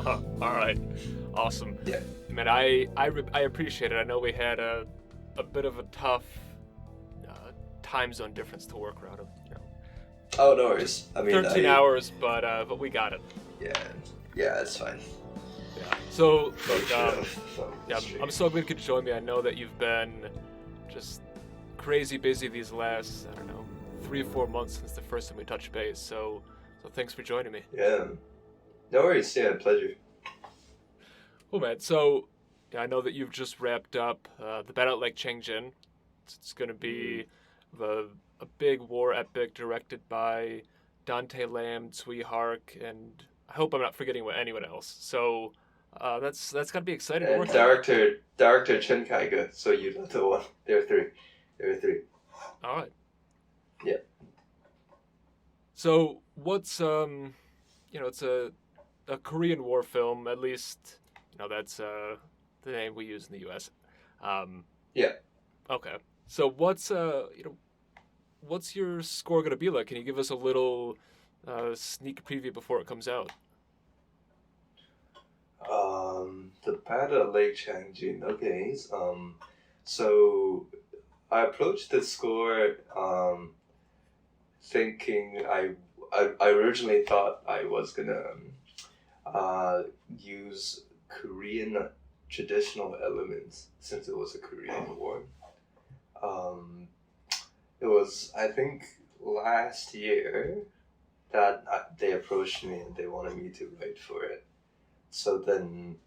All right, awesome. Yeah. Man, I appreciate it. I know we had a bit of a tough time zone difference to work around. Oh, no Just worries. I mean, 13 hours, but we got it. yeah, yeah, it's fine. Yeah. So look, Approach it from yeah, history. I'm so glad you could join me. I know that you've been just crazy busy these last, I don't know, 3 or 4 months since the first time we touched base. So thanks for joining me. Yeah. No worries. Yeah, pleasure. Cool, man. So yeah, I know that you've just wrapped up the battle at Lake Changjin. It's going to be the a big war epic directed by Dante Lam, Tsui Hark, and I hope I'm not forgetting anyone else. So that's got to be exciting to And work on. director Chen Kaiga. So you're not the one. There are three. There are three. All right. Yeah. So what's it's a Korean War film, at least that's the name we use in the U.S. Um, Yeah. okay. So what's your score gonna be like? Can you give us a little sneak preview before it comes out? The Battle of Lake Changjin. Okay. So I approached the score thinking I originally thought I was gonna use Korean traditional elements since it was a Korean war. Um, it was, I think, last year that they approached me and they wanted me to write for it. So then,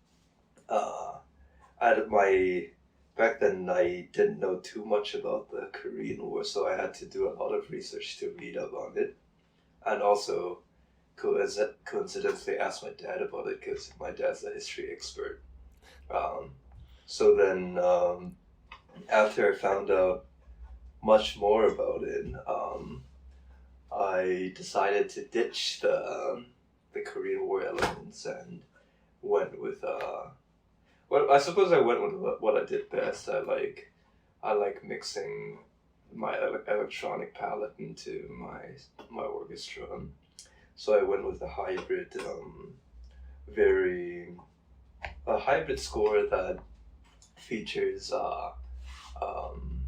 at my back then I didn't know too much about the Korean War, so I had to do a lot of research to read up on it, and also coincidentally asked my dad about it because my dad's a history expert. Um, so then, after I found out much more about it, I decided to ditch the Korean War elements and went with well, I suppose I went with what I did best. I like mixing my electronic palette into my orchestra. So I went with a very a hybrid score that features um,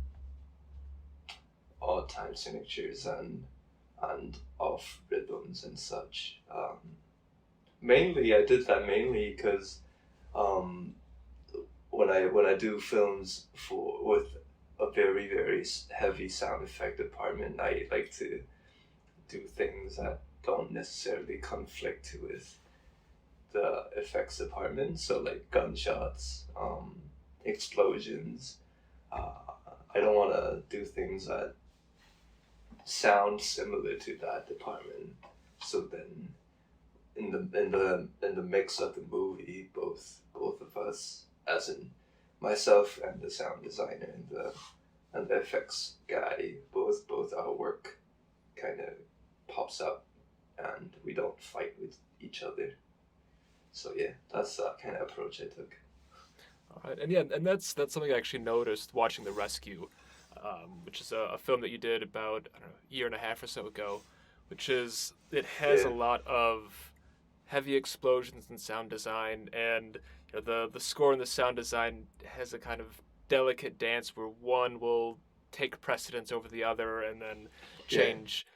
odd time signatures and off rhythms and such. Mainly, I did that mainly because um, when I do films with a very heavy sound effect department, I like to do things that don't necessarily conflict with the effects department. So like gunshots, explosions. Uh, I don't want to do things that sound similar to that department. So then, in the mix of the movie, both of us, as in myself and the sound designer and the effects guy, both our work kind of pops up, and we don't fight with each other. So yeah, that's the kind of approach I took. All right, and yeah, and that's something I actually noticed watching The Rescue, which is a film that you did about I don't know, a year and a half or so ago, which is it has a Yeah, lot of heavy explosions and sound design, and the score and the sound design has a kind of delicate dance where one will take precedence over the other and then yeah, change.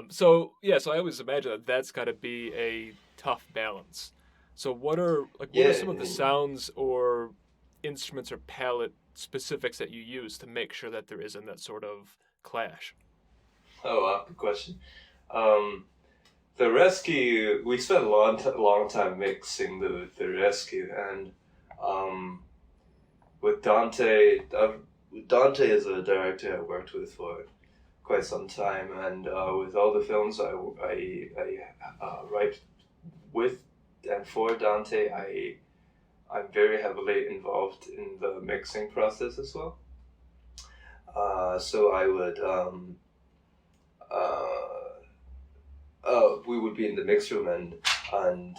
So yeah, so I always imagine that that's got to be a tough balance. So what are yeah. some of the sounds or instruments or palette specifics that you use to make sure that there isn't that sort of clash? Oh, wow, good question. Um, the rescue, we spent a long time mixing the rescue, and um, with Dante is a director I worked with for quite some time, and with all the films I write with and for Dante, I'm very heavily involved in the mixing process as well. So I would uh, we would be in the mix room, and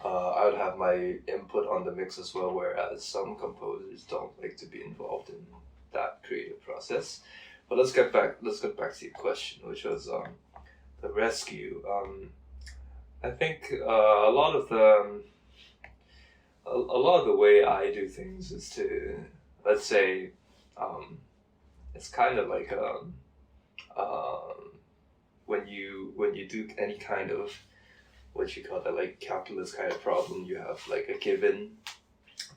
I would have my input on the mix as well. Whereas some composers don't like to be involved in that creative process. But let's get back to your question, which was the rescue. I think a lot of the a lot of the way I do things is to, let's say, it's kind of like when you do any kind of what you call that, like calculus kind of problem, you have like a given,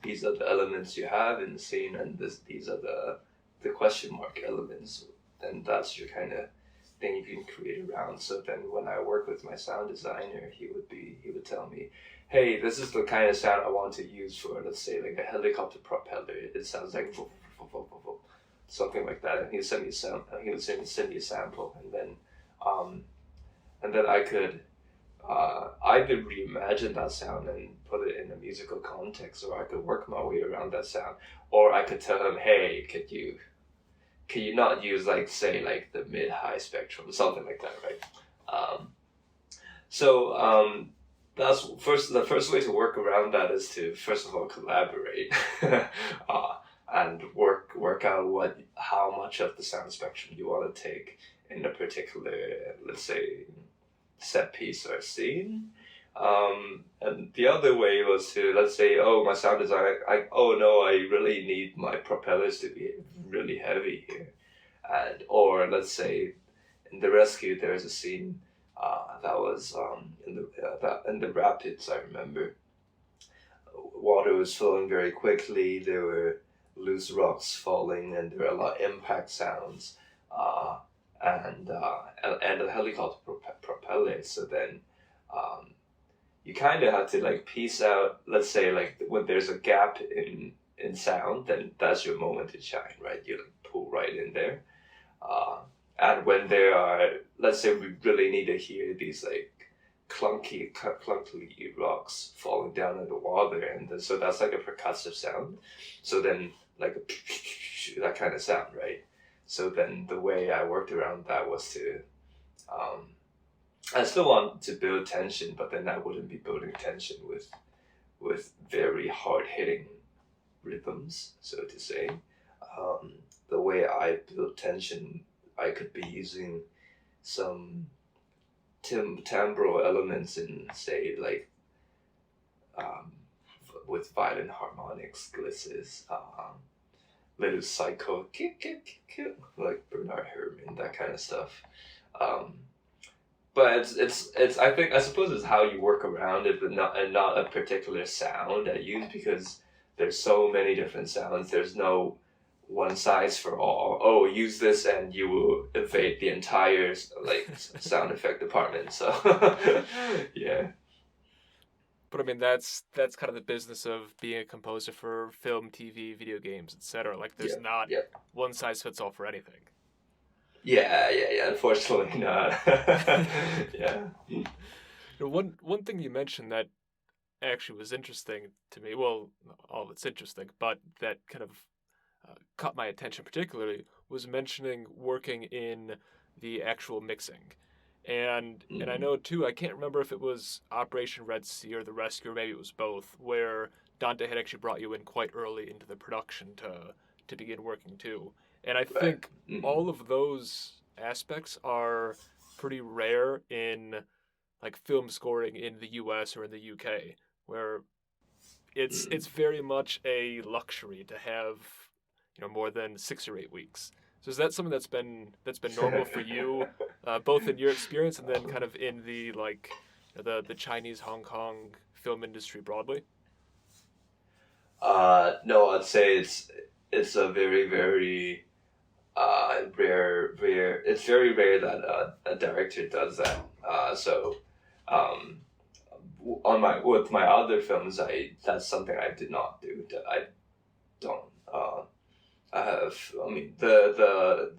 these are the elements you have in the scene, and these are the question mark elements, and that's your kind of thing you can create around. So then when I work with my sound designer, he would tell me, hey, this is the kind of sound I want to use for, let's say, like a helicopter propeller. It sounds like something like that, and he would send me send me a sample, and then I could either reimagine that sound and put it in a musical context, or I could work my way around that sound, or I could tell him, hey, can you not use, like, say, like the mid-high spectrum, something like that, right? So that's the first way to work around that is to first of all collaborate, and work out how much of the sound spectrum you want to take in a particular, let's say, set piece or scene. And the other way was to, let's say, oh, my sound design, oh no, I really need my propellers to be really heavy here. Or let's say in The Rescue, there's a scene that was in the rapids, I remember. Water was flowing very quickly, there were loose rocks falling, and there were a lot of impact sounds, and a helicopter propeller. So then you kind of have to, like, piece out, let's say, like when there's a gap in sound, then that's your moment to shine, right? You, like, pull right in there. And when there are, let's say, we really need to hear these, like, clunky rocks falling down in the water, and then, so that's like a percussive sound. So then, like that kind of sound, right? So then the way I worked around that was to, I still want to build tension, but then I wouldn't be building tension with very hard hitting rhythms, so to say. The way I build tension, I could be using some timbral elements in, say, like, with violin harmonics, glisses, little psycho, like Bernard Herrmann, that kind of stuff. But it's I suppose it's how you work around it, but not a particular sound I use, because there's so many different sounds. There's no one size for all. Oh, use this and you will evade the entire, like, sound effect department. So yeah. But I mean, that's kind of the business of being a composer for film, TV, video games, etc. Like, there's not one size fits all for anything. Yeah. Unfortunately, not. Yeah. One thing you mentioned that actually was interesting to me. Well, all of it's interesting, but that kind of caught my attention particularly was mentioning working in the actual mixing. And I know too, I can't remember if it was Operation Red Sea or The Rescue, or maybe it was both, where Dante had actually brought you in quite early into the production to begin working too. And I think all of those aspects are pretty rare in, like, film scoring in the US or in the UK, where it's very much a luxury to have, more than 6 or 8 weeks. So is that something that's been normal for you, both in your experience and then kind of in the, like, the Chinese Hong Kong film industry broadly? No, I'd say it's a very, very rare. It's very rare that a director does that. With my other films, that's something I did not do. That I don't.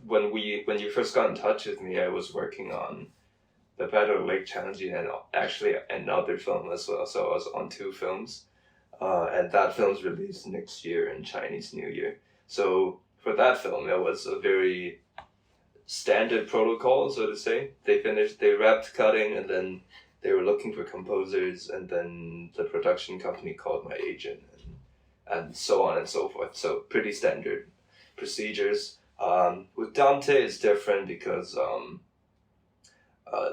When you first got in touch with me, I was working on the Battle of Lake Changjin and actually another film as well. So I was on 2 films, and that film's released next year in Chinese New Year. So for that film, it was a very standard protocol, so to say. They wrapped cutting, and then they were looking for composers, and then the production company called my agent, and so on and so forth. So pretty standard procedures. With Dante, it's different because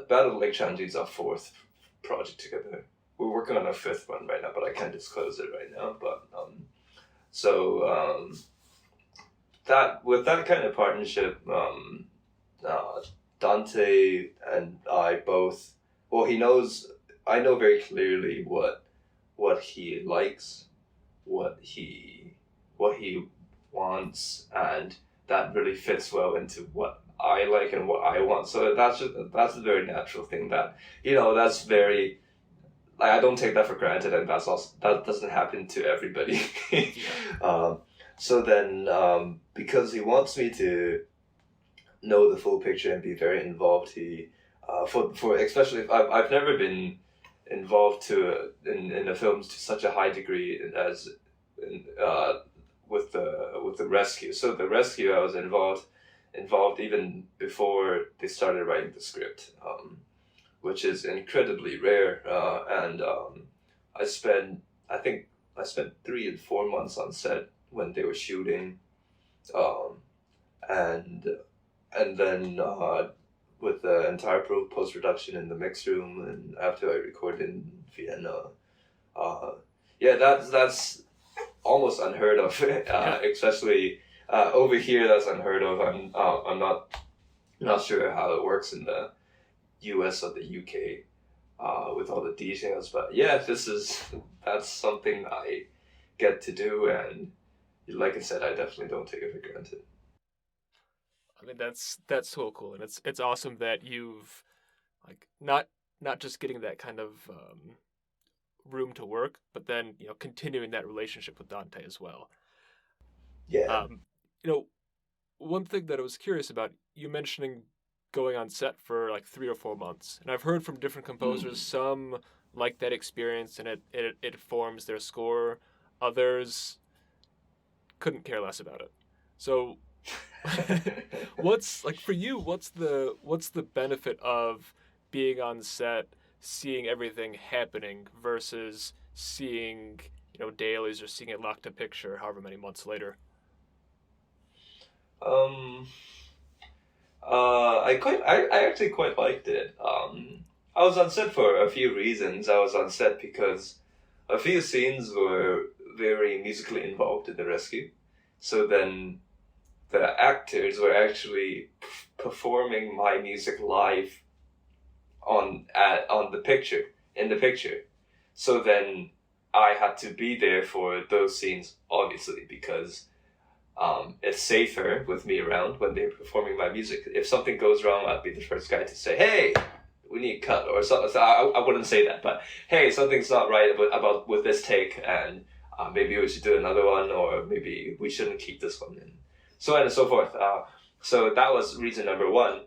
Battle of Lake Changjin is our 4th project together. we're working on a fifth one right now, but I can't disclose it right now. But so that with that kind of partnership, Dante and I both. Well, he knows. I know very clearly what he likes, what he wants, and that really fits well into what I like and what I want. So that's a very natural thing that that's very. Like, I don't take that for granted, and that doesn't happen to everybody. So then, because he wants me to know the full picture and be very involved, he for especially if I've never been involved in a film to such a high degree as with the rescue. So the rescue, I was involved even before they started writing the script, which is incredibly rare. And I spent 3 and 4 months on set when they were shooting, and then with the entire post-production in the mix room, and after I recorded in Vienna. That's almost unheard of, especially over here. That's unheard of. I'm not sure how it works in the US or the UK with all the details, but that's something I get to do, and like I said, I definitely don't take it for granted. I mean, that's so cool, and it's awesome that you've like not just getting that kind of room to work, but then continuing that relationship with Dante as well. Yeah. One thing that I was curious about, you mentioning going on set for like 3 or 4 months, and I've heard from different composers, some like that experience and it forms their score, others couldn't care less about it. So what's like for you, what's the benefit of being on set, seeing everything happening versus seeing dailies or seeing it locked to picture however many months later? I actually quite liked it. I was on set for a few reasons. I was on set because a few scenes were very musically involved in the rescue. So then the actors were actually performing my music live in the picture. So then I had to be there for those scenes, obviously, because it's safer with me around when they're performing my music. If something goes wrong, I'd be the first guy to say, "Hey, we need a cut," or something. So I wouldn't say that, but hey, something's not right about with this take, and maybe we should do another one, or maybe we shouldn't keep this one, and so on and so forth. So that was reason number one.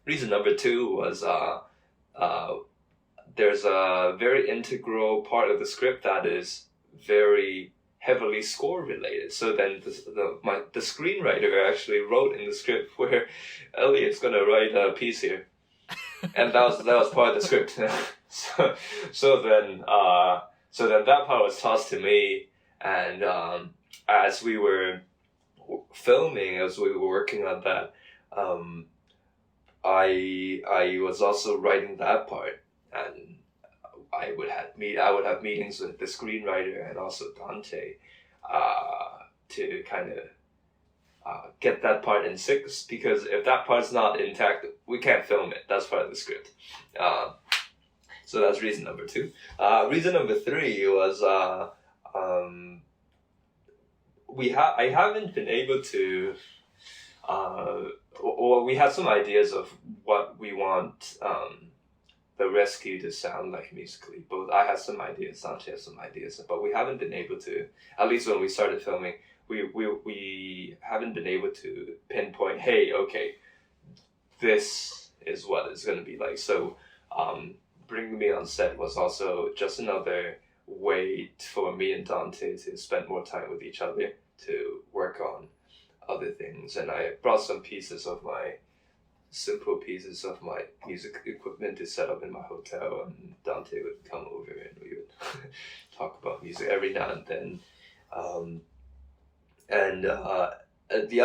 Reason number two was there's a very integral part of the script that is very heavily score related. So then the screenwriter actually wrote in the script where Elliot's gonna write a piece here, and that was part of the script. so then that part was tossed to me, and as we were filming, as we were working on that, I was also writing that part, and I would have meetings with the screenwriter and also Dante to kind of get that part in sync, because if that part's not intact, we can't film it. That's part of the script. So that's reason number two. Reason number three was I haven't been able to. Or we had some ideas of what we want the rescue to sound like musically. Both I had some ideas, Dante had some ideas, but we haven't been able to. At least when we started filming, we haven't been able to pinpoint. Hey, okay, this is what it's going to be like. So, bringing me on set was also just another way for me and Dante to spend more time with each other, to work on other things. And I brought some simple pieces of my music equipment to set up in my hotel, and Dante would come over and we would talk about music every now and then. The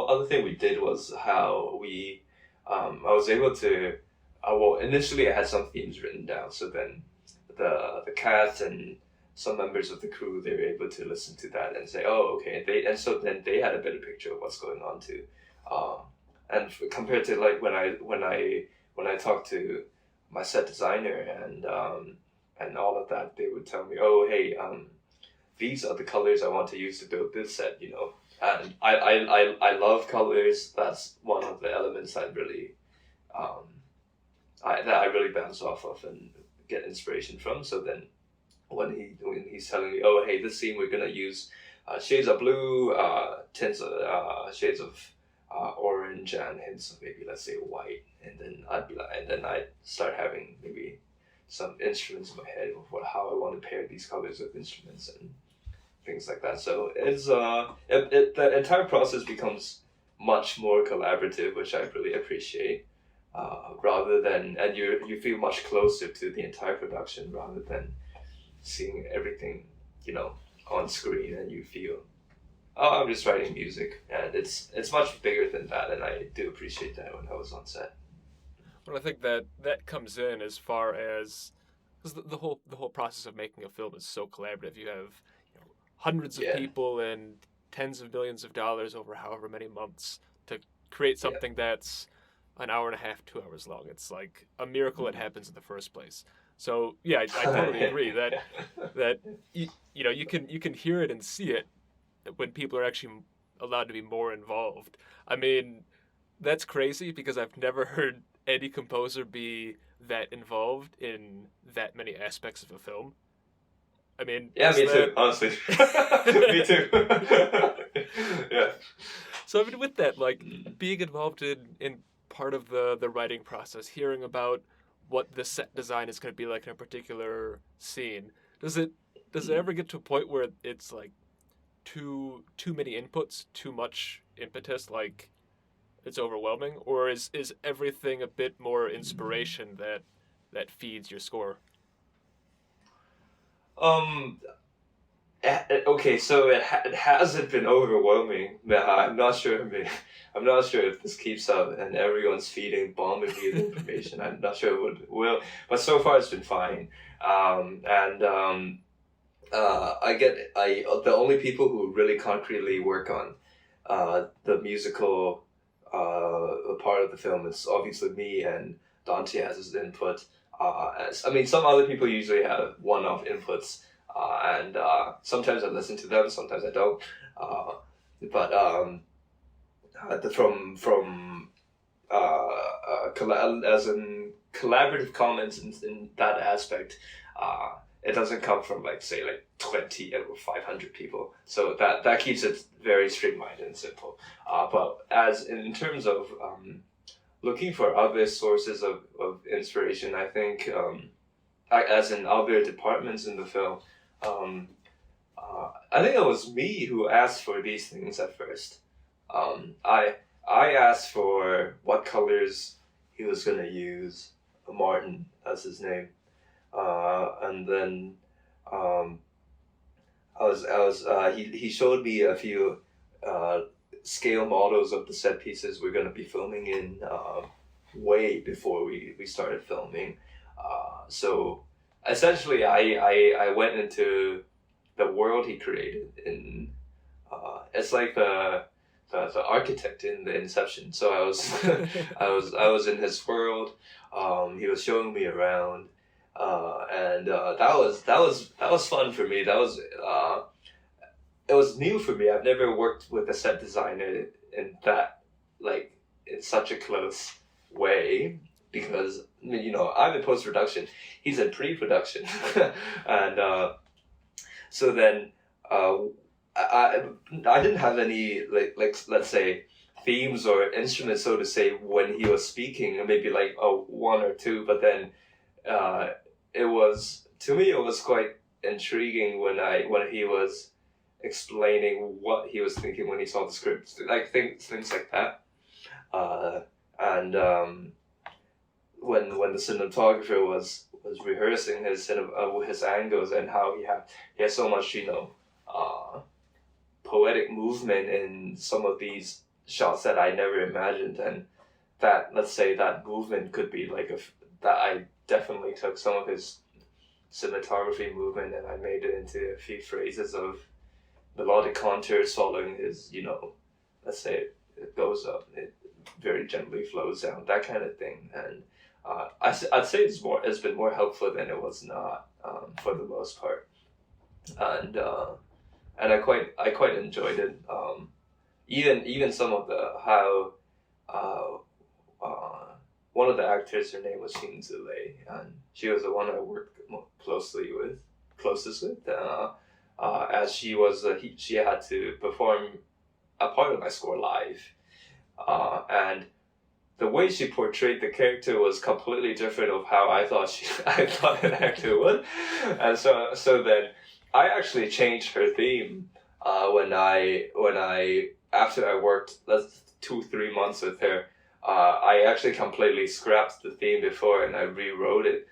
other thing we did was how I was able to well, initially I had some themes written down, so then the cast and some members of the crew, they were able to listen to that and say, oh, okay, so then they had a better picture of what's going on too. And compared to like when I talked to my set designer and all of that, they would tell me, oh, hey, these are the colors I want to use to build this set, you know. And I love colors. That's one of the elements I really that I really bounce off of and get inspiration from. So then when he's telling me, oh, hey, this scene we're gonna use shades of blue, tints of shades of orange, and hints of maybe, let's say, white, and then I'd start having maybe some instruments in my head of how I want to pair these colors with instruments and things like that. So it's the entire process becomes much more collaborative, which I really appreciate. Rather than, and you feel much closer to the entire production rather than seeing everything, you know, on screen, and you feel, oh, I'm just writing music, and it's much bigger than that, and I do appreciate that when I was on set. Well, I think that comes in as far as, because the whole process of making a film is so collaborative. You have, you know, hundreds of people and tens of millions of dollars over however many months to create something that's an hour and a half, 2 hours long. It's like a miracle it happens in the first place. So yeah, I totally agree that you know, you can hear it and see it when people are actually allowed to be more involved. I mean, that's crazy because I've never heard any composer be that involved in that many aspects of a film. I mean, yeah, me too, honestly. Me too. Yeah. So I mean, with that, like being involved in part of the writing process, hearing about what the set design is going to be like in a particular scene, does it ever get to a point where it's like too many inputs, too much impetus, like it's overwhelming, or is everything a bit more inspiration that feeds your score? Okay, so it hasn't been overwhelming. I'm not sure. I'm not sure if this keeps up and everyone's bombing me with information. I'm not sure it will, but so far it's been fine. The only people who really concretely work on the musical part of the film is obviously me, and Dante has his input. Some other people usually have one-off inputs. And sometimes I listen to them, sometimes I don't. As in collaborative comments in that aspect, it doesn't come from like 20 or 500 people. So that keeps it very streamlined and simple. But as in terms of looking for other sources of inspiration, I think as in other departments in the film, I think it was me who asked for these things at first. I asked for what colors he was gonna use. Martin, that's his name. And then he showed me a few scale models of the set pieces we're gonna be filming in way before we started filming. So essentially, I went into the world he created in. It's like the architect in the Inception. So I was I was in his world. He was showing me around, and that was fun for me. It was new for me. I've never worked with a set designer in that, like, in such a close way, because I'm in post-production, he's in pre-production. And so then I didn't have any like let's say themes or instruments, so to say, when he was speaking, maybe like one or two, but then it was quite intriguing when he was explaining what he was thinking when he saw the script, like things like that. And when the cinematographer was rehearsing his angles and how he has so much poetic movement in some of these shots that I never imagined, and that, let's say, that movement could be like that I definitely took some of his cinematography movement and I made it into a few phrases of melodic contours following his, let's say it goes up, it very gently flows down, that kind of thing. And I'd say it's been more helpful than it was not, for the most part. And I quite enjoyed it. Even some of the how one of the actors, her name was Shin Zule, and she was the one I worked closest with. As she had to perform a part of my score live, and the way she portrayed the character was completely different of how I thought an actor would, and so then I actually changed her theme when I after I worked 2-3 months with her. I actually completely scrapped the theme before and I rewrote it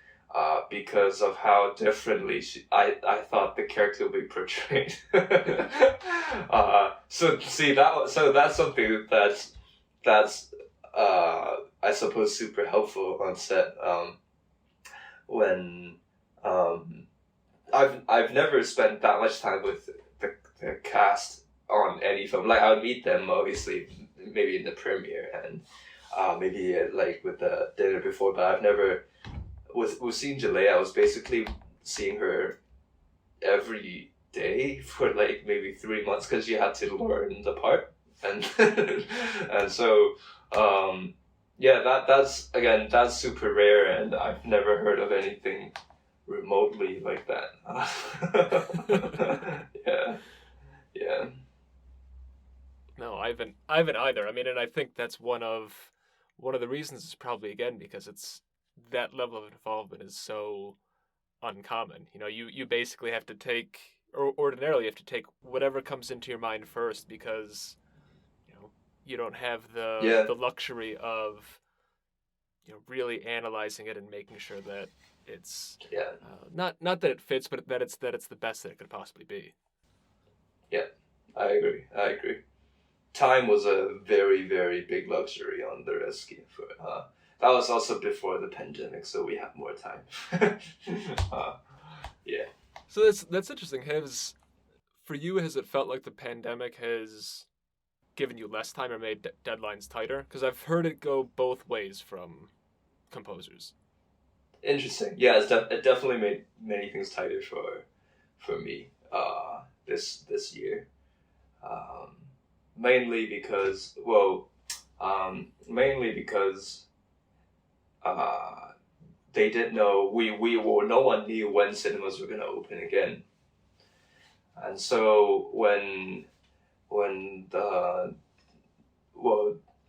because of how differently I thought the character would be portrayed. So that's something that's I suppose super helpful on set when I've never spent that much time with the cast on any film. Like I would meet them obviously maybe in the premiere and maybe like with the dinner before, but I've never with seeing Jalea, I was basically seeing her every day for like maybe 3 months because you had to learn the part and and so that's super rare and I've never heard of anything remotely like that. Yeah. No, I haven't either. I mean, and I think that's one of the reasons is probably again because it's that level of involvement is so uncommon. You basically have to take, or ordinarily you have to take whatever comes into your mind first because you don't have the luxury of really analyzing it and making sure that it's not that it fits, but that it's the best that it could possibly be. Yeah, I agree. Time was a very, very big luxury on the rescue. That was also before the pandemic, so we have more time. Yeah. So that's interesting. For you, has it felt like the pandemic has given you less time or made deadlines tighter? Because I've heard it go both ways from composers. Interesting. Yeah, it definitely made many things tighter for me this year. Mainly because they didn't know no one knew when cinemas were gonna open again, and so when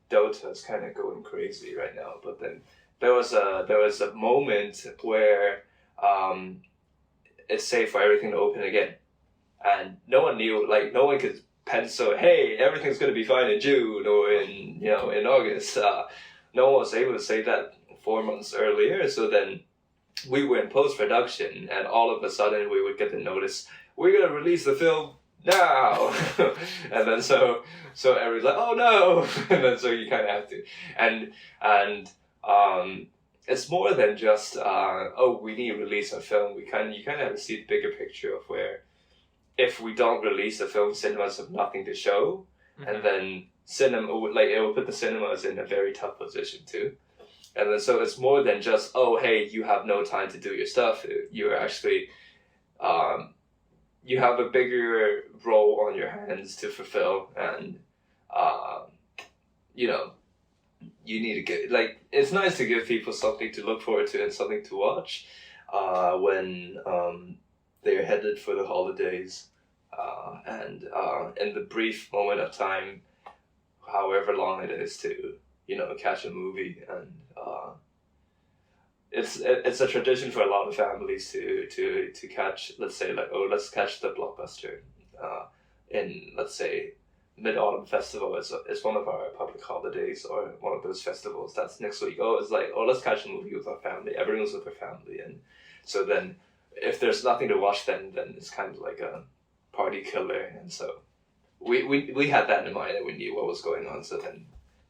Dota's kind of going crazy right now, but then there was a moment where it's safe for everything to open again, and no one knew, like no one could pencil, hey, everything's gonna be fine in June or in August. No one was able to say that 4 months earlier. So then we were in post-production, and all of a sudden we would get the notice, we're gonna release the film now. And then so everyone's like, oh no. And then so you kind of have to, and it's more than just we need to release a film. You kind of have to see the bigger picture of where, if we don't release the film, cinemas have nothing to show, and then it will put the cinemas in a very tough position too. And then so it's more than just, oh hey, you have no time to do your stuff. You're actually you have a bigger role on your hands to fulfill, and you need to get, like, it's nice to give people something to look forward to and something to watch when they're headed for the holidays, and in the brief moment of time, however long it is, to catch a movie. And it's a tradition for a lot of families to catch, let's say, like, oh, let's catch the Blockbuster in, let's say, Mid-Autumn Festival is one of our public holidays, or one of those festivals that's next week. Oh, it's like, oh, let's catch a movie with our family. Everyone's with their family, and so then if there's nothing to watch, then it's kind of like a party killer. And so we had that in mind, and we knew what was going on. So then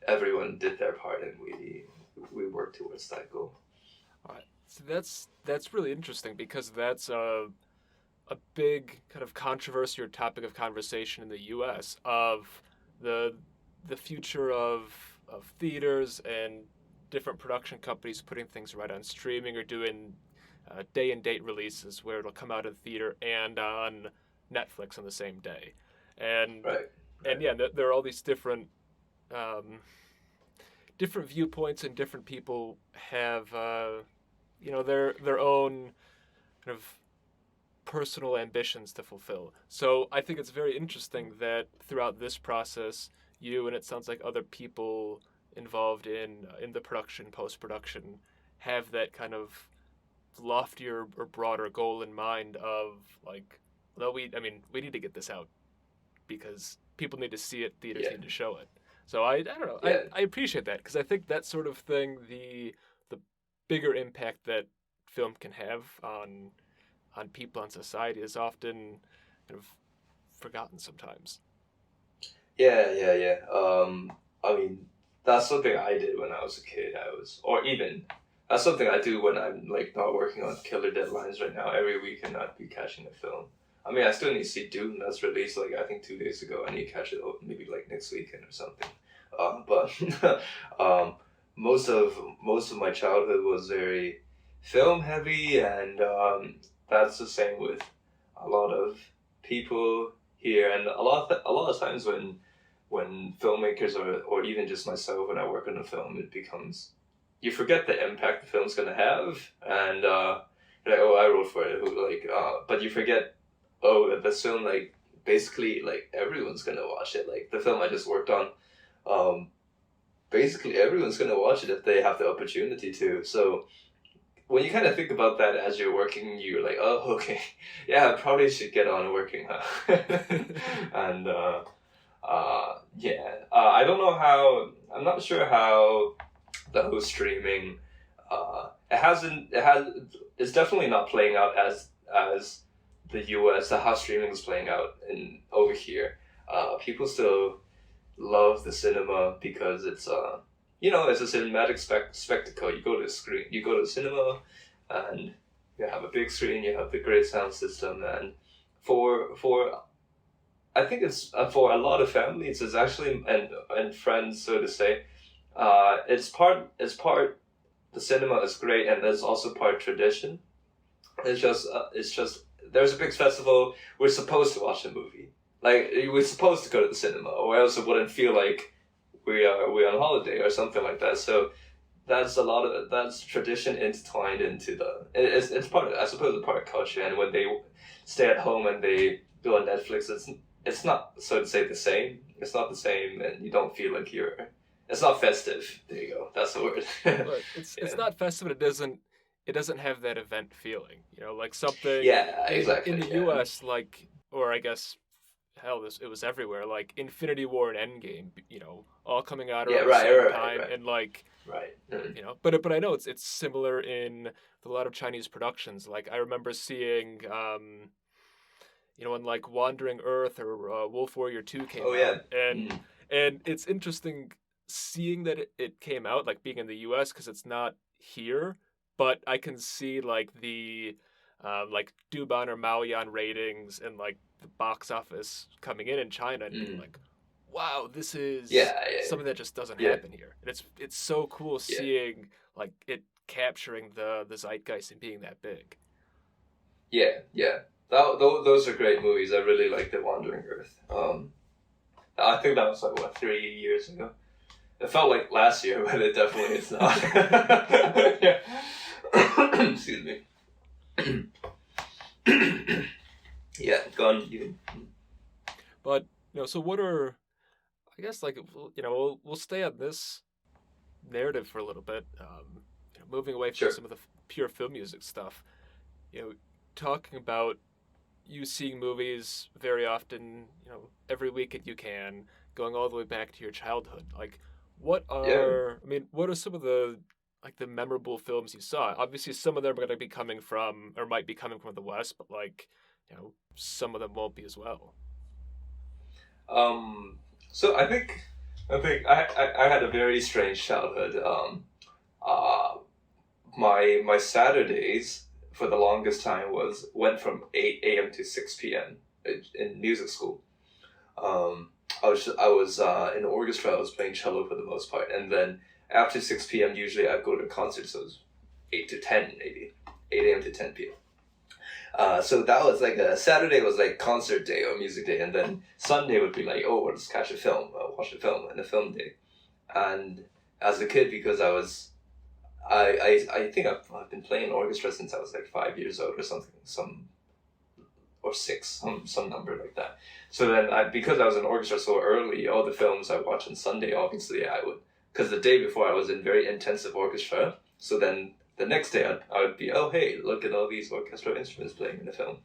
everyone did their part, and cycle. All right. So that's really interesting because that's a big kind of controversy or topic of conversation in the U.S. of the future of theaters and different production companies putting things right on streaming or doing day and date releases where it'll come out in theater and on Netflix on the same day, and Right. and yeah, there are all these um, different viewpoints and different people have their own kind of personal ambitions to fulfill. So I think it's very interesting that throughout this process, you and it sounds like other people involved in the production, post production, have that kind of loftier or broader goal in mind of like, well, we need to get this out because people need to see it, theaters Yeah. need to show it. So I don't know. Yeah. I appreciate that because I think that sort of thing, the bigger impact that film can have on people and society is often kind of forgotten sometimes. Yeah. I mean, that's something I did when I was a kid. Or even that's something I do when I'm like not working on killer deadlines right now. Every weekend I'd be catching a film. I mean, I still need to see Dune. That's released like I think 2 days ago. I need to catch it maybe like next weekend or something. But most of my childhood was very film heavy, and that's the same with a lot of people here, and a lot of times when filmmakers or even just myself when I work on a film, it becomes you forget the impact the film's gonna have, and you're like, oh, I wrote for it, but you forget, oh, this film, like basically like everyone's gonna watch it. Like the film I just worked on, basically everyone's gonna watch it if they have the opportunity to. So when you kind of think about that as you're working, you're like, oh, okay, yeah, I probably should get on working, huh? And I don't know how. I'm not sure how the whole streaming. It's definitely not playing out as the U.S. How streaming is playing out over here. People still love the cinema because it's it's a cinematic spectacle. You go to the cinema, and you have a big screen. You have the great sound system, and for I think it's for a lot of families. It's actually and friends, so to say. It's part. The cinema is great, and there's also part tradition. It's just there's a big festival. We're supposed to watch a movie. Like we're supposed to go to the cinema, or else it wouldn't feel like we're on holiday or something like that. So that's tradition intertwined into it's part of, I suppose, a part of culture. And when they stay at home and they go on Netflix, it's not, so to say, the same. It's not the same, and you don't feel like it's not festive. There you go. That's the word. Look, it's not festive, but it doesn't have that event feeling. Like something. Yeah, exactly. In the U.S., like, or I guess, hell, it was everywhere. Like Infinity War and Endgame, all coming out around the same time, right. and like, right. But I know it's similar in a lot of Chinese productions. Like I remember seeing, when like Wandering Earth or Wolf Warrior 2 came out, and it's interesting seeing that it came out, like being in the U.S. because it's not here, but I can see like the like Douban or Maoyan ratings and like the box office coming in China and being like, wow, this is something that just doesn't happen here. And it's so cool seeing like it capturing the zeitgeist and being that big. Yeah. Those are great movies. I really liked The Wandering Earth. I think that was like 3 years ago. It felt like last year, but it definitely is not. Excuse me. Yeah, gone. But so what are, I guess, like, we'll stay on this narrative for a little bit. Moving away from some of the pure film music stuff. Talking about you seeing movies very often. Every weekend you can, going all the way back to your childhood. Like, what are some of the memorable films you saw? Obviously, some of them are going to be coming from, or might be coming from the West, but like, some of them won't be as well. So I think I had a very strange childhood. my Saturdays for the longest time went from 8 a.m. to 6 p.m. in music school. I was in the orchestra. I was playing cello for the most part, and then after 6 p.m. usually I'd go to concerts. So it was 8 to 10 maybe, 8 a.m. to 10 p.m. So that was like a Saturday was like concert day or music day, and then Sunday would be like, oh, let's catch a film, watch a film, and a film day. And as a kid, because I think I've been playing orchestra since I was like 5 years old or something, or 6, some number like that. So then because I was in orchestra so early, all the films I watched on Sunday, obviously I would, because the day before I was in very intensive orchestra, so then the next day I would be, oh hey, look at all these orchestral instruments playing in the film.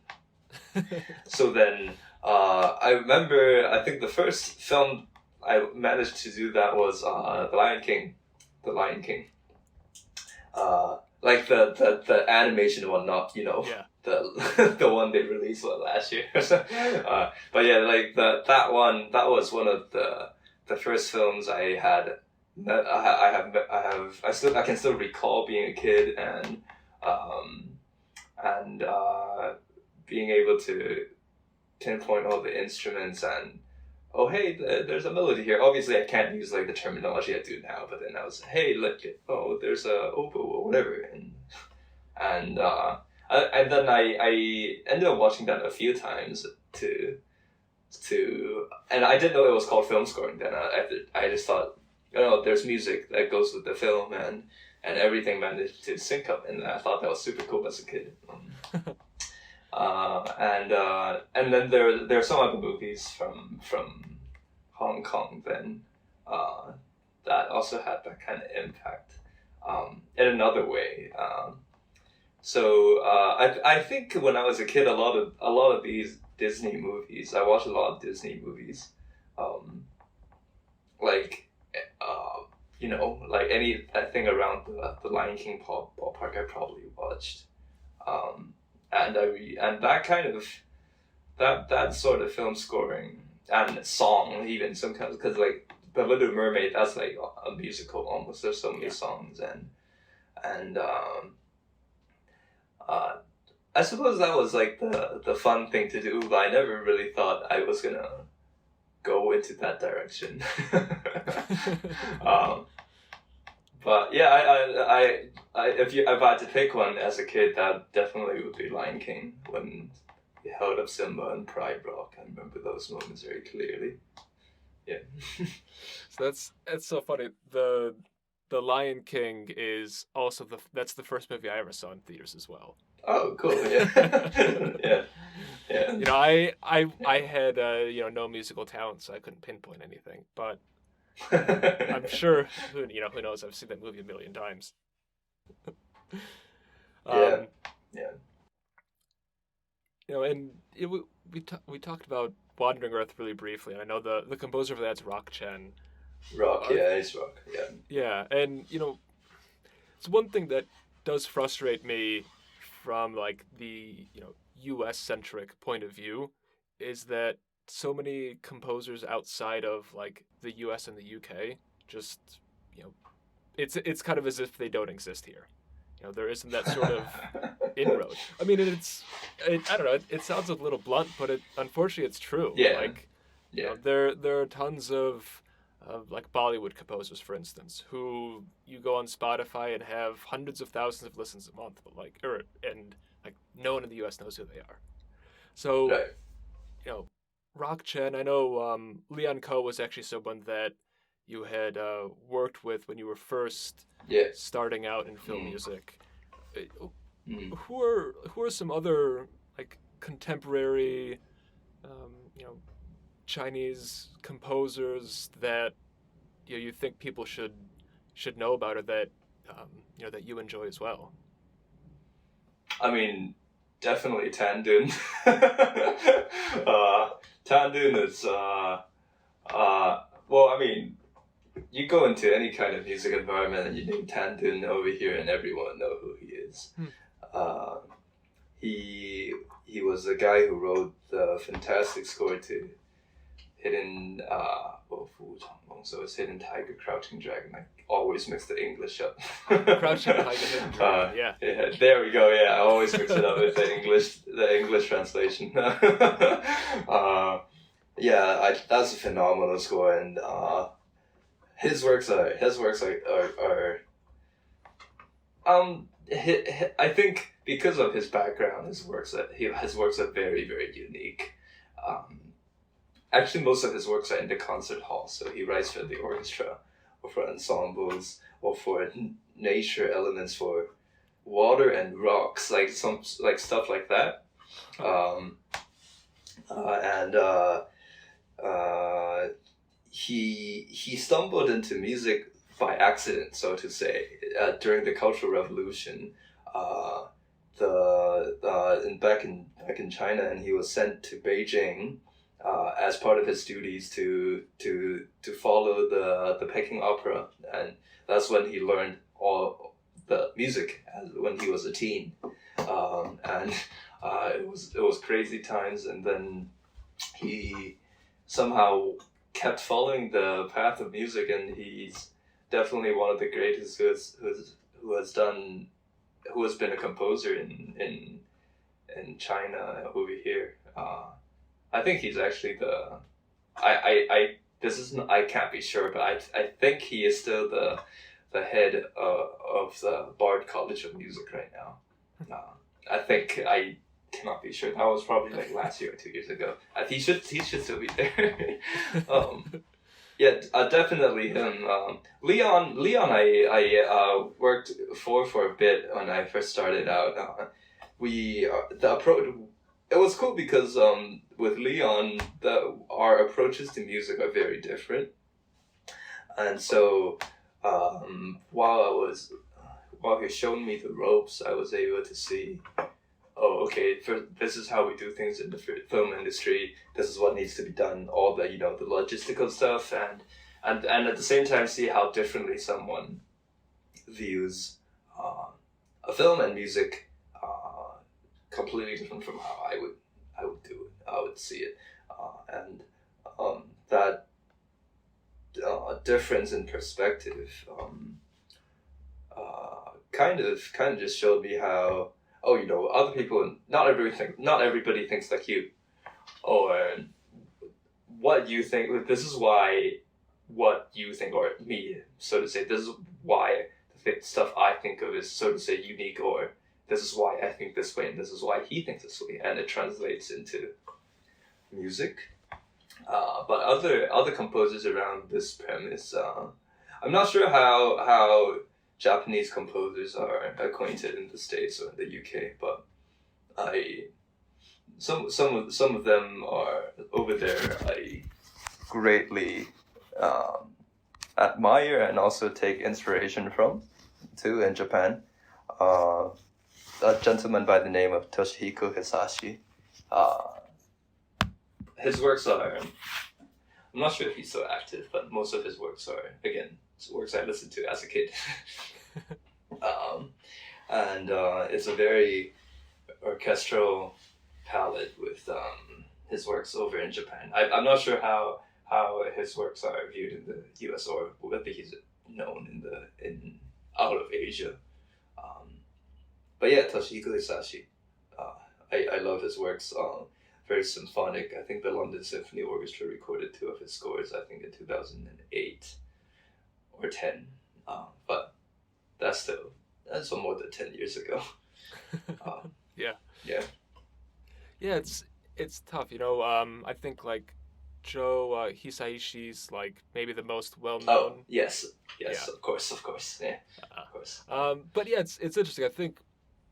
So then I remember, I think the first film I managed to do that was The Lion King. Like the animation one, not, Yeah. the one they released last year. But yeah, like that one, that was one of the first films I had. I can still recall being a kid and being able to pinpoint all the instruments and, oh hey, there's a melody here. Obviously I can't use like the terminology I do now, but then I was, hey, there's a oboe or whatever, and then I ended up watching that a few times and I didn't know it was called film scoring then. I just thought, there's music that goes with the film and everything managed to sync up, and I thought that was super cool as a kid. And then there are some other movies from Hong Kong then that also had that kind of impact in another way. So I think when I was a kid, a lot of these Disney movies, I watched a lot of Disney movies, like anything around the Lion King ballpark I probably watched, and that kind of that sort of film scoring and song even sometimes, because like The Little Mermaid, that's like a musical almost. There's so many songs and I suppose that was like the fun thing to do, but I never really thought I was gonna go into that direction. But yeah, I if I had to pick one as a kid, that definitely would be Lion King, when he held up Simba and Pride Rock. I remember those moments very clearly. Yeah. So that's so funny. The Lion King is also that's the first movie I ever saw in theaters as well. Oh, cool! Yeah, yeah, yeah. I had no musical talent, so I couldn't pinpoint anything. But I'm sure who knows? I've seen that movie a million times. Yeah. And we talked about Wandering Earth really briefly, and I know the composer for that's Rock Chen. It's Rock. Yeah. Yeah, and it's one thing that does frustrate me from like the U.S. centric point of view is that so many composers outside of like the U.S. and the U.K. just it's kind of as if they don't exist here. There isn't that sort of inroad. I mean, I don't know. It sounds a little blunt, but unfortunately it's true. Yeah. Like, there are tons of like Bollywood composers, for instance, who you go on Spotify and have hundreds of thousands of listens a month, but no one in the U.S. knows who they are. So, Right. Rock Chen, I know Leon Ko was actually someone that you had worked with when you were first starting out in film music. Who are some other like contemporary, Chinese composers that you think people should know about, or that that you enjoy as well? I mean, definitely Tan Dun. Tan Dun is well, I mean, you go into any kind of music environment and you name Tan Dun over here and everyone know who he is. He was the guy who wrote the fantastic score to hidden so it's hidden tiger, crouching dragon. I always mix the English up. Crouching tiger, hidden dragon. Yeah. There we go. Yeah, I always mix it up with the English translation. That's a phenomenal score, and his works are I think because of his background, his works are very, very unique. Actually, most of his works are in the concert hall, so he writes for the orchestra, or for ensembles, or for nature elements, for water and rocks, like stuff like that. He stumbled into music by accident, so to say, during the Cultural Revolution. Back in China, and he was sent to Beijing as part of his duties to follow the Peking opera, and that's when he learned all the music when he was a teen, and it was crazy times, and then he somehow kept following the path of music, and he's definitely one of the greatest who has been a composer in China over here. I think he's actually I can't be sure, but I think he is still the head of the Bard College of Music right now. I cannot be sure. That was probably like last year or 2 years ago. He should still be there. Definitely him. Leon, I worked for a bit when I first started out. It was cool because with Leon, our approaches to music are very different, and so while he showed me the ropes, I was able to see, this is how we do things in the film industry. This is what needs to be done. All the the logistical stuff, and at the same time see how differently someone views a film and music, completely different from how I would do it. I would see it, and that difference in perspective, kind of just showed me how. Other people, not everybody thinks like you, or what you think. This is why what you think, or me, so to say. This is why the stuff I think of is, so to say, unique, or this is why I think this way, and this is why he thinks this way, and it translates into music. But other composers around this premise, I'm not sure how Japanese composers are acquainted in the States or in the UK, but some of them are over there. I greatly admire and also take inspiration from too in Japan. A gentleman by the name of Toshihiko Hisashi. His works are, I'm not sure if he's so active, but most of his works are, again, works I listened to as a kid. It's a very orchestral palette with his works over in Japan. I'm not sure how his works are viewed in the US, or whether he's known out of Asia. But yeah, Toshihiko Hisashi. I love his works. Very symphonic. I think the London Symphony Orchestra recorded 2 of his scores, I think in 2008 or 10. But that's more than 10 years ago. Yeah. Yeah. Yeah, it's tough. I think like Joe Hisaishi's like maybe the most well known. Oh yes, yeah. Of course, yeah, of course. But yeah, it's interesting. I think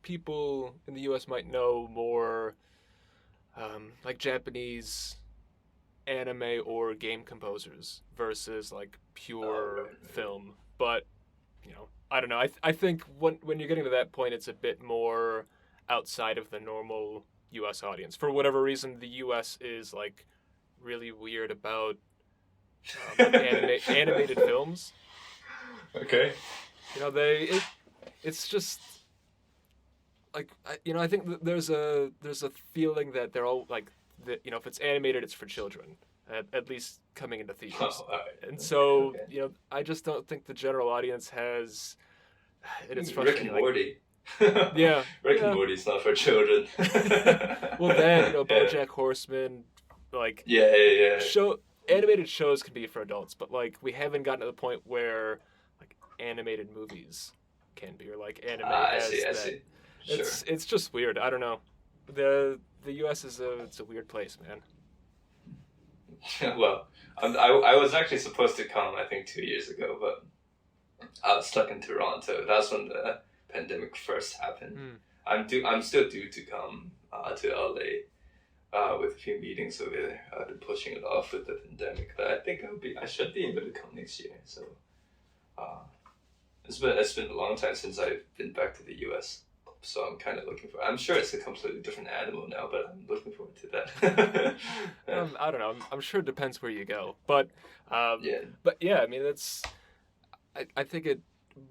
people in the U.S. might know more, like Japanese anime or game composers versus like pure film. But I don't know. I think when you're getting to that point, it's a bit more outside of the normal U.S. audience. For whatever reason, the U.S. is like really weird about animated films. Okay. It's just like I think there's a feeling that they're all like that. If it's animated, it's for children, at least coming into theaters. Oh, all right. And so, Okay. you know, I just don't think the general audience has, and it's Rick frustrating. and Like, Morty. yeah, Rick and yeah. Morty's not for children. Well, then, you know, Yeah. BoJack Horseman, like, Yeah. animated shows can be for adults, but like we haven't gotten to the point where like animated movies can be, or like anime I has see. that. Sure. It's just weird. I don't know. The U.S. it's a weird place, man. Well, I was actually supposed to come, I think, 2 years ago, but I was stuck in Toronto. That's when the pandemic first happened. I'm still due to come to LA with a few meetings over there. I've been pushing it off with the pandemic, but I think I should be able to come next year. So it's been a long time since I've been back to the US. So I'm kind of looking for. I'm sure it's a completely different animal now, but I'm looking forward to that. I don't know. I'm sure it depends where you go, but Yeah. But yeah, I mean I think it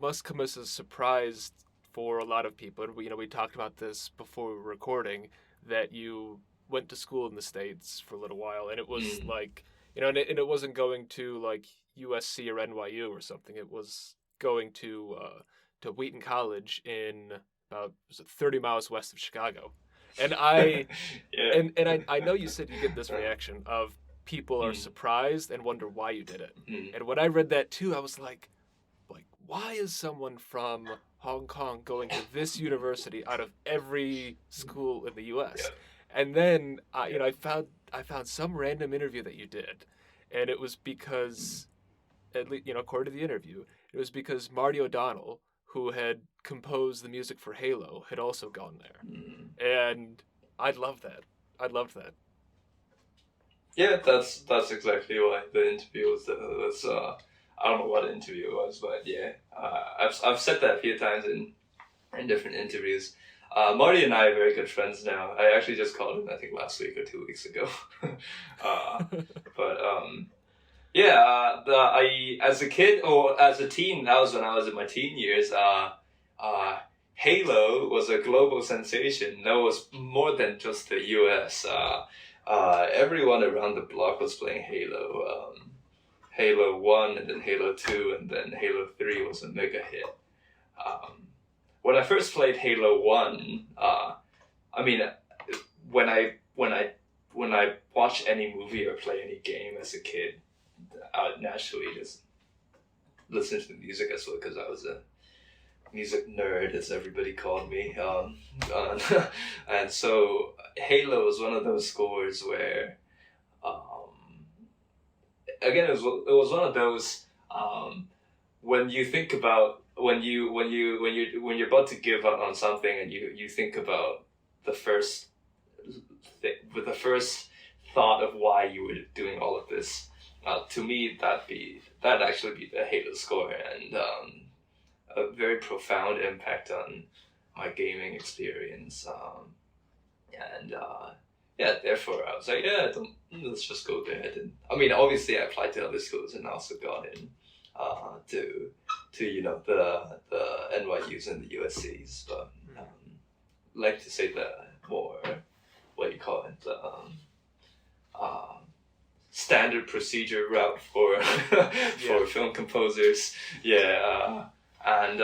must come as a surprise for a lot of people. And we talked about this before we were recording, that you went to school in the States for a little while, and it was like, and it wasn't going to like USC or NYU or something. It was going to Wheaton College in about 30 miles west of Chicago. And Yeah. I know you said you get this reaction of people are surprised and wonder why you did it. And when I read that too, I was like, why is someone from Hong Kong going to this university out of every school in the U.S.? Yeah. And then I found some random interview that you did, and it was because, at least according to the interview, it was because Marty O'Donnell, who had composed the music for Halo, had also gone there, and I loved that. Yeah, that's exactly why the interview was. I don't know what the interview was, but yeah, I've said that a few times in different interviews. Marty and I are very good friends now. I actually just called him, I think, last week or 2 weeks ago. But yeah, I as a kid or as a teen, that was when I was in my teen years. Halo was a global sensation. That was more than just the U.S. Everyone around the block was playing Halo. Halo 1 and then Halo 2 and then Halo 3 was a mega hit. When I first played Halo 1, I mean, when I watch any movie or play any game as a kid, I would naturally just listen to the music as well, because I was a music nerd, as everybody called me. And so Halo was one of those scores where, again, it was one of those when you think about when you're about to give up on something, and you think about the first thought of why you were doing all of this. To me, that'd actually be the Halo score, and a very profound impact on my gaming experience. Therefore I was like, let's just go there. And I mean, obviously I applied to other schools and also got in to the NYUs and the USCs, but like to say the more, what do you call it, standard procedure route for film composers. And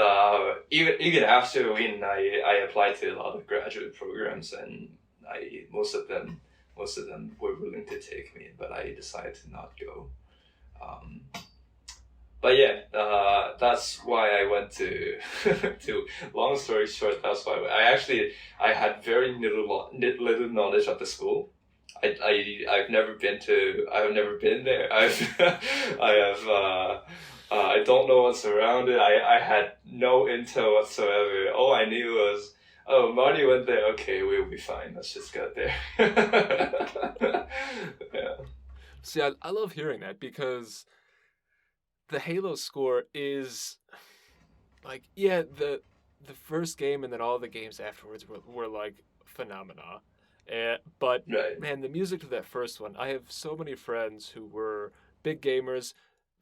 even after I applied to a lot of graduate programs, and most of them were willing to take me, but I decided to not go. But yeah, that's why I went to long story short, that's why I had very little knowledge of the school. I've never been there. I don't know what's around it. I had no intel whatsoever. All I knew was, oh, Marty went there. Okay, we'll be fine. Let's just go there. Yeah. See, I love hearing that, because the Halo score is like, the first game and then all the games afterwards were like phenomena. But right. Man, the music to that first one, I have so many friends who were big gamers,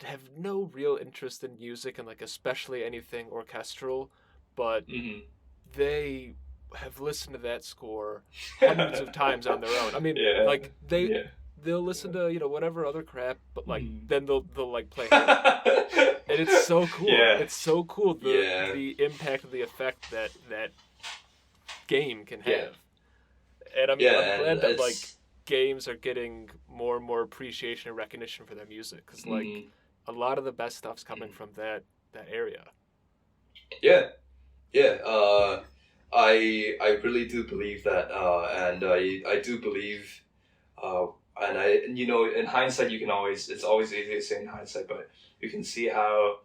have no real interest in music, and like especially anything orchestral, but they have listened to that score hundreds of times on their own. I mean, like they'll listen to whatever other crap, but like Mm. then they'll like play Halo. And it's so cool. Yeah. It's so cool Yeah. the impact and the effect that game can have. Yeah. And I'm Yeah, glad and that like it's games are getting more and more appreciation and recognition for their music, because like mm, a lot of the best stuff's coming from that area. yeah, yeah. I really do believe that, and I do believe, and in hindsight it's always easy to say in hindsight, but you can see how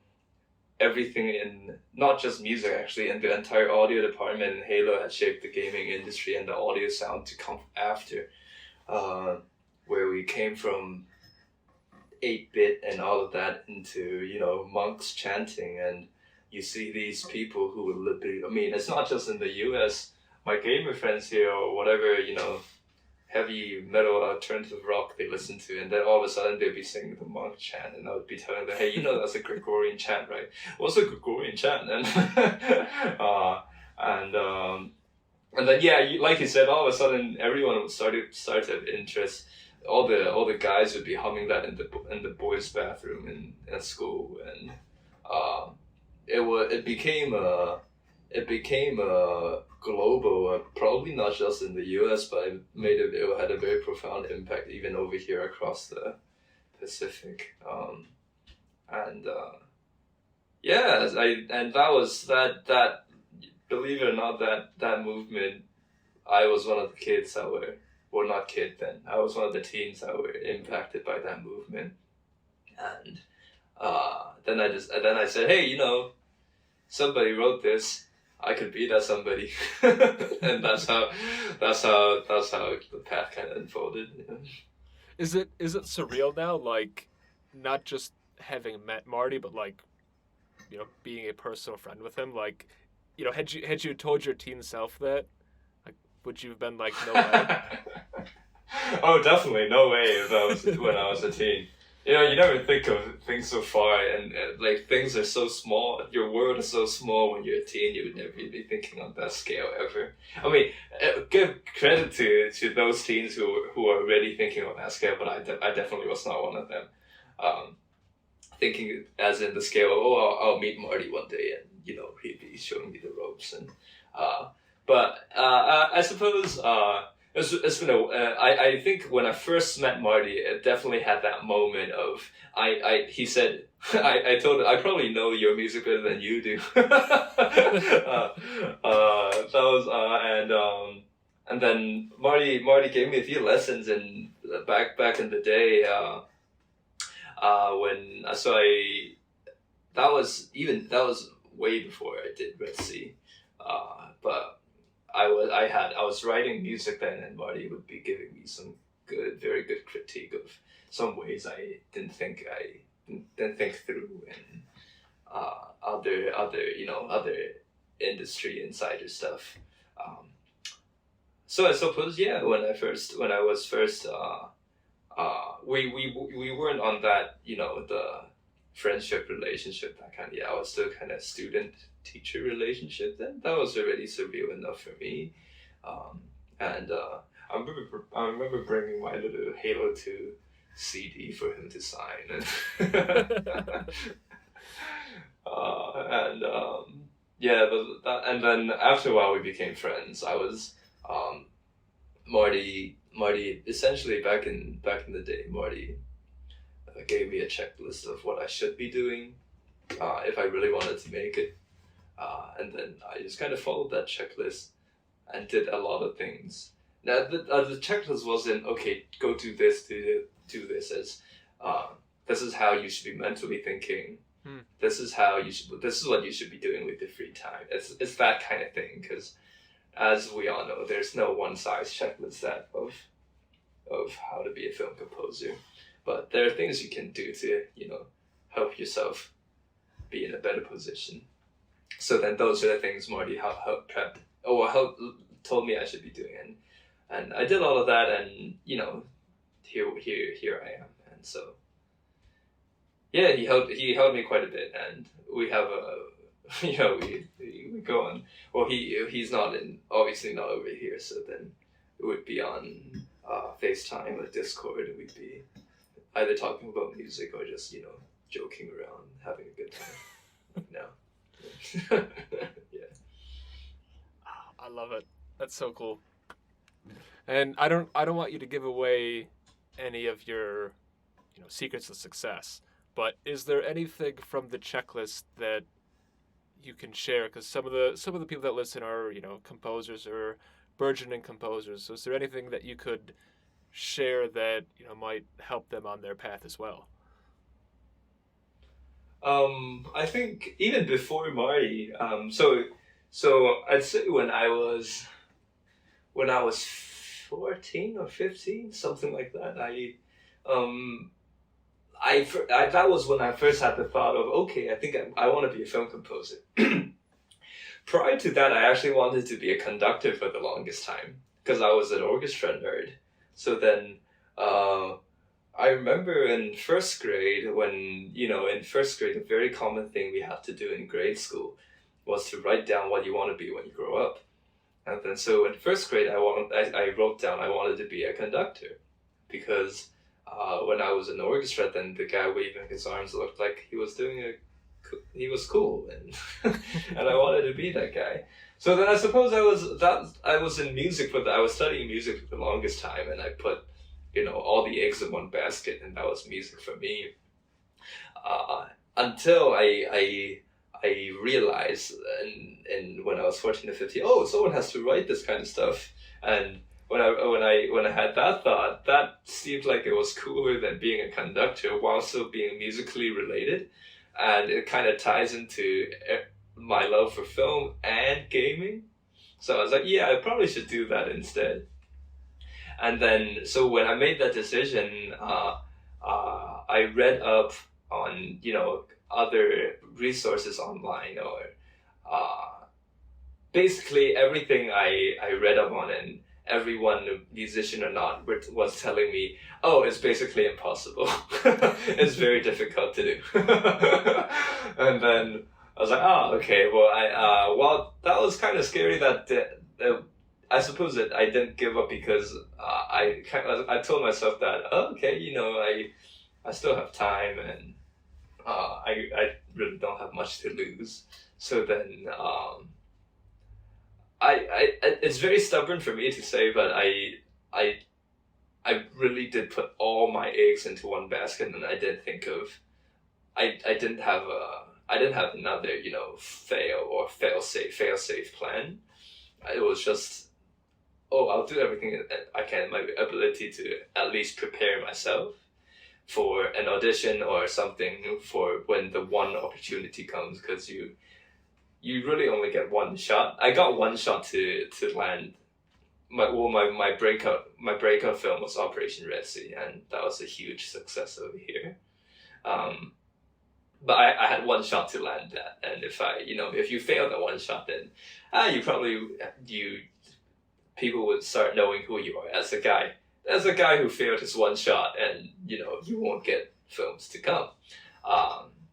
everything in not just music actually in the entire audio department in Halo had shaped the gaming industry and the audio sound to come after, where we came from 8-bit and all of that into monks chanting, and you see these people who will literally, I mean, it's not just in the US, my gamer friends here or whatever, heavy metal alternative rock they listen to, and then all of a sudden they'd be singing the monk chant, and I would be telling them, hey, that's a Gregorian chant, right? What's a Gregorian chant? And and then like you said, all of a sudden everyone would start to have interest. All the guys would be humming that in the boys' bathroom at school, and it became a global, probably not just in the U.S., but it had a very profound impact even over here across the Pacific, and that was that. Believe it or not, that movement, I was one of the kids that were. Well, not kid then. I was one of the teens that were impacted by that movement, and then I said, hey, somebody wrote this. I could be that somebody, and that's how the path kind of unfolded. Is it surreal now? Like, not just having met Marty, but like, being a personal friend with him. Like, had you told your teen self that, like, would you have been like, no way? Oh, definitely no way. If I was when I was a teen. You never think of things so far, and like things are so small. Your world is so small when you're a teen. You would never be thinking on that scale ever. I mean, give credit to those teens who are already thinking on that scale, but I definitely was not one of them. Thinking as in the scale of, I'll meet Marty one day, and he'd be showing me the ropes, and but I suppose. It's been I think when I first met Marty, it definitely had that moment of he said I told him, I probably know your music better than you do. That was and then Marty gave me a few lessons back in the day, when that was way before I did Red Sea, but. I was writing music then, and Marty would be giving me some very good critique of some ways I didn't think through, and other industry insider stuff. So I suppose when I was first we weren't on that the friendship relationship, that kind of, I was still kind of student-teacher relationship then. That was already surreal enough for me, and I remember bringing my little Halo 2 CD for him to sign, and and then after a while we became friends. I was Marty essentially back in the day. Marty gave me a checklist of what I should be doing if I really wanted to make it, and then I just kind of followed that checklist and did a lot of things. Now the checklist wasn't okay, go do this, do this, as this is how you should be mentally thinking. This is what you should be doing with your free time. It's that kind of thing, because as we all know, there's no one size checklist of how to be a film composer. But there are things you can do to, help yourself be in a better position. So then those are the things Marty helped told me I should be doing, and I did all of that, and here I am, and so he helped me quite a bit, and we have we go on. Well, he's obviously not over here, so then it would be on FaceTime or Discord, we'd be either talking about music or just, joking around, having a good time. No. Yeah. I love it. That's so cool. And I don't want you to give away any of your, secrets of success. But is there anything from the checklist that you can share? Because some of the people that listen are, composers or burgeoning composers. So is there anything that you could share that, might help them on their path as well? I think even before my so I'd say when I was 14 or 15, something like that. Um that was when I first had the thought of, okay, I think I want to be a film composer. Prior to that, I actually wanted to be a conductor for the longest time because I was an orchestra nerd. So then, I remember in first grade when, in first grade, a very common thing we had to do in grade school was to write down what you want to be when you grow up. And then, so in first grade, I wrote down I wanted to be a conductor because when I was in the orchestra, then the guy waving his arms looked like he was cool, and and I wanted to be that guy. So then I suppose I was in music I was studying music for the longest time, and I put all the eggs in one basket, and that was music for me. Until I realized, and when I was 14 to 15, oh, someone has to write this kind of stuff, and when I had that thought, that seemed like it was cooler than being a conductor while still being musically related, and it kind of ties into my love for film and gaming. So I was like, yeah, I probably should do that instead. And then, so when I made that decision, I read up on other resources online, or basically everything I read up on, and everyone, musician or not, was telling me, oh, it's basically impossible. It's very difficult to do. And then I was like, oh, okay, well, that was kind of scary that I suppose that I didn't give up because I told myself that, oh, okay, I still have time, and I really don't have much to lose. So then, it's very stubborn for me to say, but I really did put all my eggs into one basket, and I didn't think of, I didn't have another, fail safe plan. It was just, oh, I'll do everything that I can in my ability to at least prepare myself for an audition or something for when the one opportunity comes, because you really only get one shot. I got one shot to land. My breakout film was Operation Red Sea, and that was a huge success over here. But I had one shot to land that, and if you fail that one shot, then people would start knowing who you are as a guy who failed his one shot, and you won't get films to come.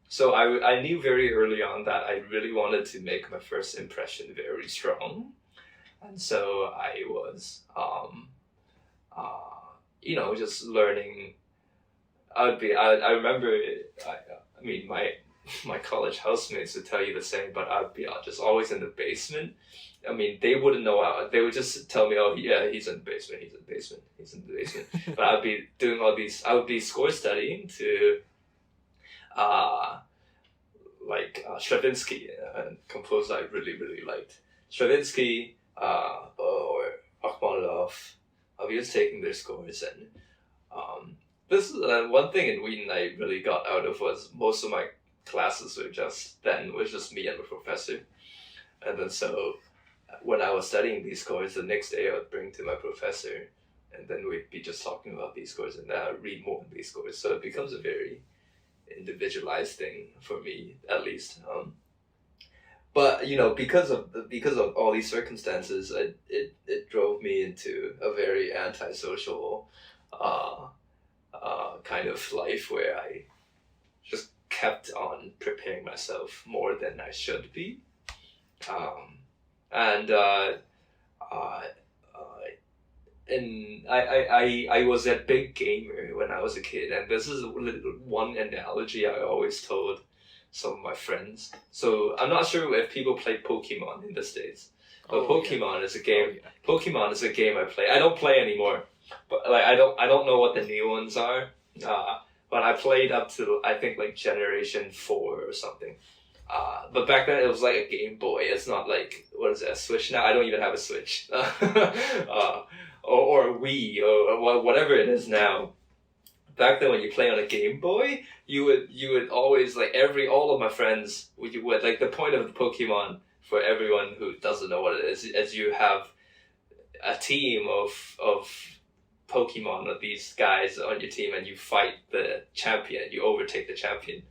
So I knew very early on that I really wanted to make my first impression very strong, and so I was just learning. I remember, I mean, my college housemates would tell you the same, but I'd be just always in the basement. I mean, they wouldn't know how. They would just tell me, "Oh, yeah, he's in the basement. He's in the basement. He's in the basement." But I'd be doing all these. I would be score studying to, Stravinsky, a composer I really really liked. Stravinsky, or Rachmaninoff. I was just taking their scores, and this is one thing in Wheaton I really got out of was most of my classes were just me and the professor, and then so when I was studying these scores, the next day I would bring to my professor, and then we'd be just talking about these scores, and then I'd read more of these scores. So it becomes a very individualized thing for me, at least. But because of all these circumstances, it drove me into a very antisocial kind of life where I just kept on preparing myself more than I should be. and I was a big gamer when I was a kid, and this is one analogy I always told some of my friends. So I'm not sure if people play Pokemon in the States, but Pokemon is a game. Oh, yeah. Pokemon is a game I play. I don't play anymore, but like I don't know what the new ones are. But I played up to I think like Generation 4 or something. But back then it was like a Game Boy. It's not like, what is it, a Switch now? I don't even have a Switch. Or a Wii or whatever it is now. Back then when you play on a Game Boy, you would always like all of my friends would like the point of the Pokemon for everyone who doesn't know what it is you have a team of Pokemon of these guys on your team, and you fight the champion. You overtake the champion.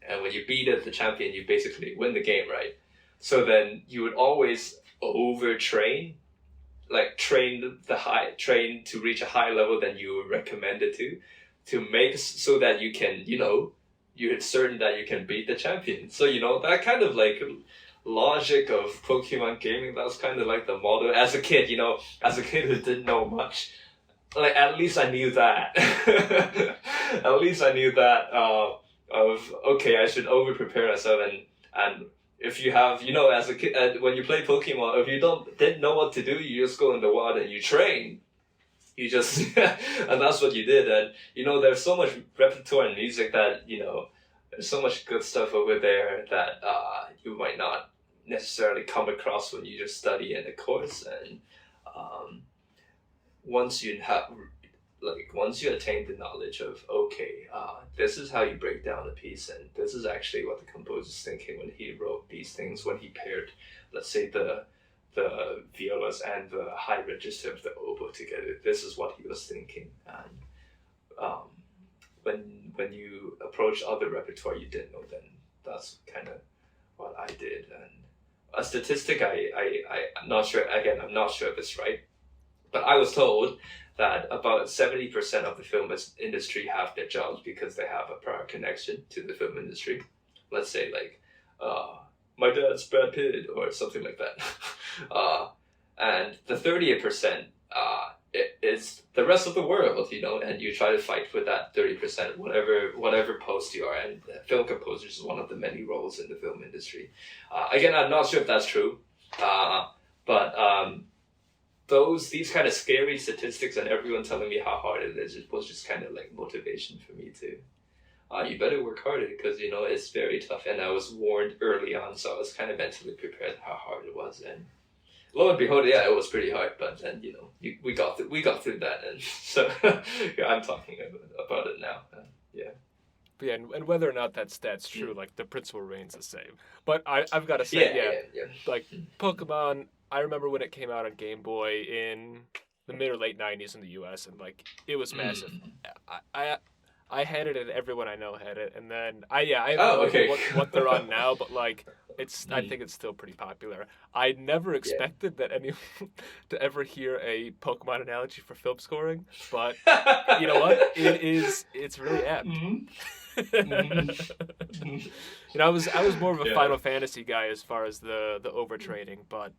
And when you beat the champion, you basically win the game, right? So then you would always overtrain, like train to reach a higher level than you were recommended to make so that you can, you're certain that you can beat the champion. So, that kind of like logic of Pokemon gaming, that's kind of like the model. As a kid, as a kid who didn't know much, like at least I knew that. At least I knew that, of okay, I should over prepare myself, and if you have as a kid when you play Pokemon, if you didn't know what to do, you just go in the wild and you train. You just and that's what you did, and there's so much repertoire in music that there's so much good stuff over there that you might not necessarily come across when you just study in a course, and once you attain the knowledge of this is how you break down a piece, and this is actually what the composer's thinking when he wrote these things, when he paired, let's say, the violas and the high register of the oboe together. This is what he was thinking, and when you approach other repertoire you didn't know, then that's kind of what I did. And a statistic I'm not sure if it's right, but I was told that about 70% of the film industry have their jobs because they have a prior connection to the film industry. Let's say like, my dad's Brad Pitt or something like that. And the 38% is the rest of the world, and you try to fight for that 30%, whatever post you are. And film composers is one of the many roles in the film industry. Again, I'm not sure if that's true, but these kind of scary statistics and everyone telling me how hard it is, it was just kind of like motivation for me to, you better work harder because, it's very tough. And I was warned early on, so I was kind of mentally prepared how hard it was. And lo and behold, yeah, it was pretty hard, but then, we got through that. And so yeah, I'm talking about it now. Yeah. Yeah, and whether or not that's true, like the principle remains the same. But I've got to say, like Pokemon, I remember when it came out on Game Boy in the mid or late 90s in the US, and like it was massive. I had it, and everyone I know had it, and then I have no idea what they're on now, but like I think it's still pretty popular. I never expected that anyone to ever hear a Pokemon analogy for film scoring, but you know what? It's really apt. I was more of a Final Fantasy guy as far as the overtraining, but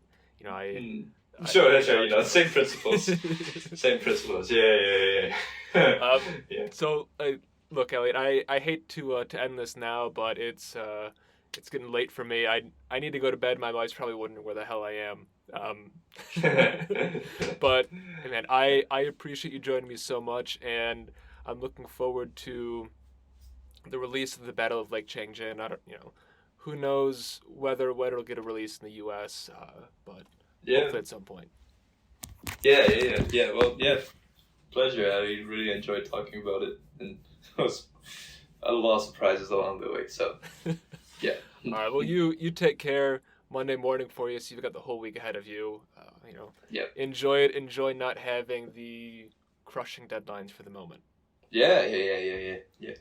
Sure, same principles. Same principles. Yeah. So, look, Elliot, I hate to end this now, but it's getting late for me. I need to go to bed. My wife's probably wondering where the hell I am. But hey, man, I appreciate you joining me so much, and I'm looking forward to the release of the Battle of Lake Changjin. Who knows whether it'll get a release in the U.S., but hopefully at some point. Yeah. Well, yeah, pleasure. I really enjoyed talking about it, and it was a lot of surprises along the way. So, yeah. All right. Well, you take care. Monday morning for you, so you've got the whole week ahead of you. Enjoy it. Enjoy not having the crushing deadlines for the moment. Yeah.